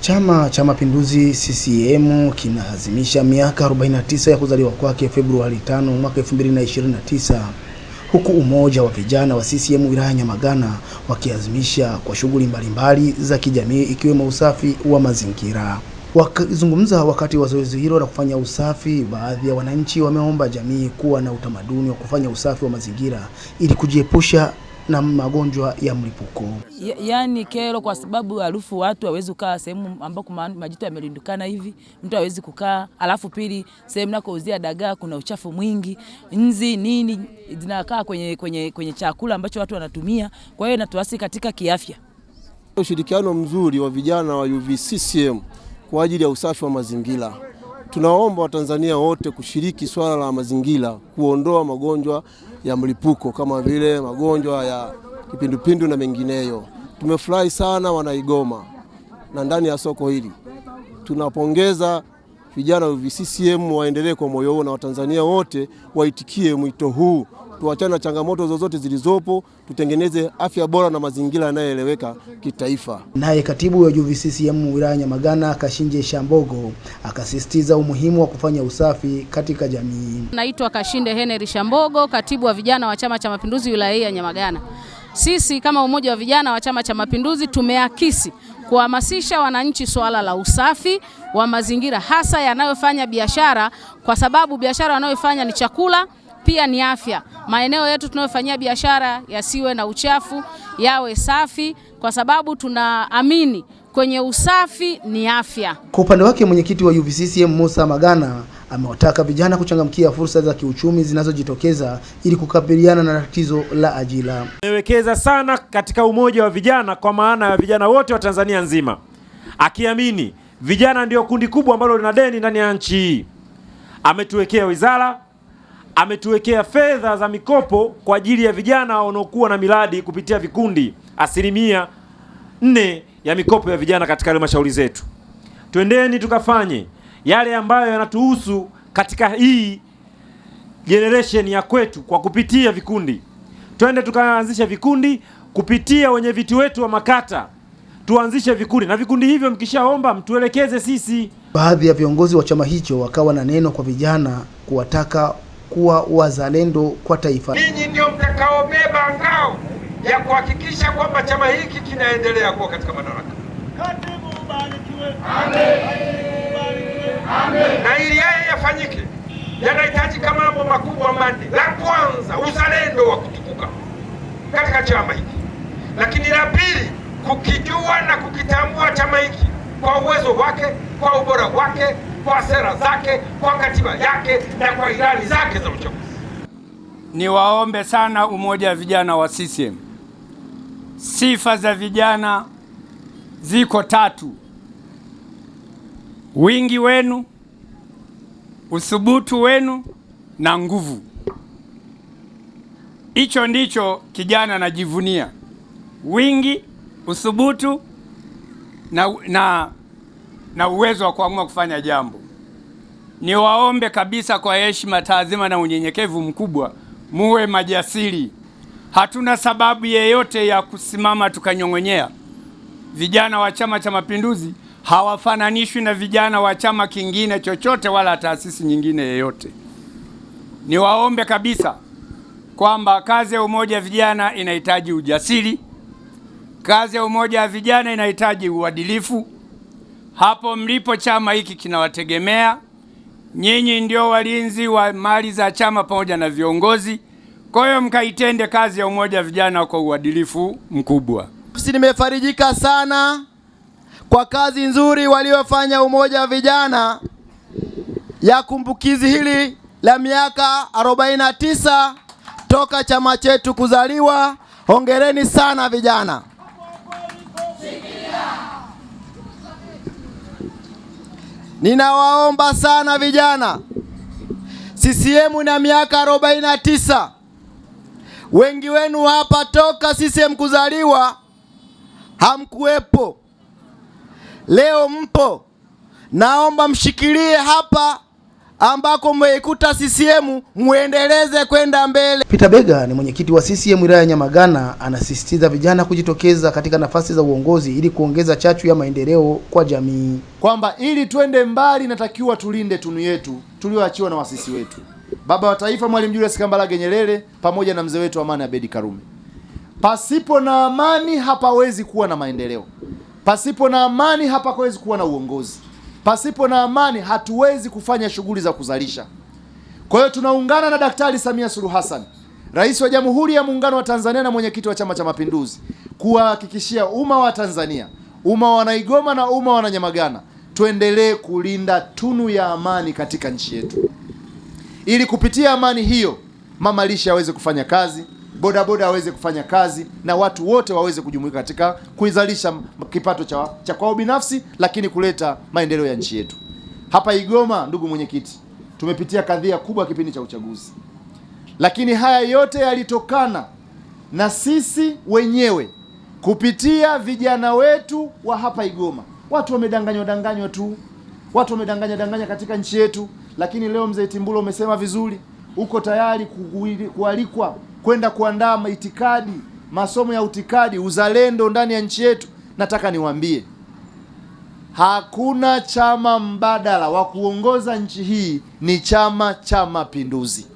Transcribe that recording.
Chama cha Mapinduzi CCM kinaadhimisha miaka 49 ya kuzaliwa kwake Februari 5 mwaka 2029, huku umoja wa vijana wa CCM wilaya Nyamagana wakiadhimisha kwa shughuli mbalimbali za kijamii ikiwemo usafi wa mazingira. Wakizungumza wakati wa zoezi hilo la kufanya usafi, baadhi ya wananchi wameomba jamii kuwa na utamaduni wa kufanya usafi wa mazingira ili kujiepusha na magonjwa ya mlipuko. Yaani kero, kwa sababu harufu, watu hawezi kukaa sehemu ambako majito yamerindukana hivi, mtu hawezi kukaa. Alafu pili, sehemu nakouzia dagaa kuna uchafu mwingi, nzi nini zinakaa kwenye chakula ambacho watu wanatumia, kwa hiyo inatuathiri katika kiafya. Ushirikiano mzuri wa vijana wa UVCCM kwa ajili ya usafi wa mazingira. Tunaomba Watanzania wote kushiriki swala la mazingira, kuondoa magonjwa ya mlipuko kama vile magonjwa ya kipindupindu na mengineyo. Tumefurahi sana wanaigoma na ndani ya soko hili. Tunapongeza vijana wa UVCCM, waendelee kwa moyo huo na Watanzania wote waitikie mwito huu. Tuachane na changamoto zozote zilizopo, tutengeneze afya bora na mazingira yanayoeleweka kitaifa. Naye katibu wa UVCCM wilaya Nyamagana Kashinde Shambogo akasisitiza umuhimu wa kufanya usafi katika jamii. Naitwa Kashinde Henry Shambogo, katibu wa vijana wa Chama cha Mapinduzi wilaya ya Nyamagana. Sisi kama umoja wa vijana wa Chama cha Mapinduzi tumeakisi kuhamasisha wananchi swala la usafi wa mazingira, hasa yanayofanya biashara, kwa sababu biashara wanayofanya ni chakula, pia ni afya. Maeneo yetu tunayofanyia biashara yasiwe na uchafu, yawe safi, kwa sababu tunaamini kwenye usafi ni afya. Kwa upande wake, mwenyekiti wa UVCCM Musa Magana amewataka vijana kuchangamkia fursa za kiuchumi zinazojitokeza ili kukabiliana na tatizo la ajira. Amewekeza sana katika umoja wa vijana, kwa maana ya vijana wote wa Tanzania nzima, akiamini vijana ndio kundi kubwa ambalo lina deni ndani ya nchi hii. Ametuwekea wizara, ametuwekea fedha za mikopo kwa ajili ya vijana wanaokuwa na miradi kupitia vikundi, 4% ya mikopo ya vijana katika halmashauri zetu. Twendeni tukafanye yale ambayo yanatuhusu katika hii generation ya kwetu kwa kupitia vikundi. Twende tukaanzisha vikundi kupitia wenye viti wetu wa makata. Tuanzishe vikundi, na vikundi hivyo mkishaomba mtuelekeze sisi. Baadhi ya viongozi wa chama hicho wakawa na neno kwa vijana, kuwataka kuwa wazalendo kwa taifa. Ninyi ndio mtakaobeba ngao ya kuhakikisha kwamba chama hiki kinaendelea kuwa katika madaraka. Katibu ubarikiwe. Amen. Na ili yeye yafanyike, yanahitaji kama mambo makubwa manne. La kwanza, uzalendo wa kutukuka katika chama hiki. Lakini la pili, kukijua na kukitambua chama hiki kwa uwezo wake, kwa ubora wake, kwa sera zake, kwa katiba yake na kwa ilani zake za uchaguzi. Niwaombe sana umoja wa vijana wa CCM. Sifa za vijana ziko 3: wingi wenu, uthubutu wenu na nguvu. Hicho ndicho kijana anajivunia: wingi, uthubutu na uwezo wa kuamua kufanya jambo. Niwaombe kabisa kwa heshima, taadhima na unyenyekevu mkubwa, muwe majasiri. Hatuna sababu yeyote ya kusimama tukanyong'onyea. Vijana wa Chama cha Mapinduzi hawafananishwi na vijana wa chama kingine chochote wala taasisi nyingine yeyote. Niwaombe kabisa kwamba kazi ya umoja wa vijana inahitaji ujasiri. Kazi ya umoja wa vijana inahitaji uadilifu. Hapo mlipo, chama hiki kinawategemea. Nyinyi ndio walinzi wa mali za chama pamoja na viongozi. Kwa hiyo mkaitende kazi ya umoja wa vijana kwa uadilifu mkubwa. Nimefarijika sana kwa kazi nzuri waliofanya umoja wa vijana ya kumbukizi hili la miaka 49 toka chama chetu kuzaliwa. Hongereni sana vijana. Ninawaomba sana vijana, CCM na miaka 49. Wengi wenu hapa toka CCM kuzaliwa hamkuwepo, leo mpo. Naomba mshikilie hapa ambako mmeikuta CCM muendeleze kwenda mbele. Peter Bega ni mwenyekiti wa CCM wilaya ya Nyamagana, anasisitiza vijana kujitokeza katika nafasi za uongozi ili kuongeza chachu ya maendeleo kwa jamii. Kwamba ili twende mbali natakiwa tulinde tunu yetu tulioachiwa na wasisi wetu, baba wa taifa Mwalimu Julius Kambarage Nyerere pamoja na mzee wetu Amani Abedi Karume. Pasipo na amani hapawezi kuwa na maendeleo. Pasipo na amani hapawezi kuwa na uongozi. Pasipo na amani hatuwezi kufanya shughuli za kuzalisha. Kwa hiyo tunaungana na Daktari Samia Suluhu Hassan, Rais wa Jamhuri ya Muungano wa Tanzania na mwenyekiti wa Chama cha Mapinduzi, kuhakikishia umma wa Tanzania, umma wa Wanaigoma na umma wa Wananyamagana, tuendelee kulinda tunu ya amani katika nchi yetu. Ili kupitia amani hiyo, mama lishe aweze kufanya kazi, bodaboda aweze kufanya kazi, na watu wote waweze kujumuika katika kuizalisha kipato cha kwao binafsi, lakini kuleta maendeleo ya nchi yetu. Hapa Igoma, ndugu mwenyekiti, tumepitia kadhia kubwa kipindi cha uchaguzi, lakini haya yote yalitokana na sisi wenyewe kupitia vijana wetu wa hapa Igoma. Watu wamedanganywa tu, watu wamedanganya katika nchi yetu, lakini leo mzee Timbulo umesema vizuri, uko tayari kualikwa kwenda kuandaa itikadi, masomo ya utikadi, uzalendo ndani ya nchi yetu. Nataka niwaambie, hakuna chama mbadala wa kuongoza nchi hii, ni Chama cha Mapinduzi.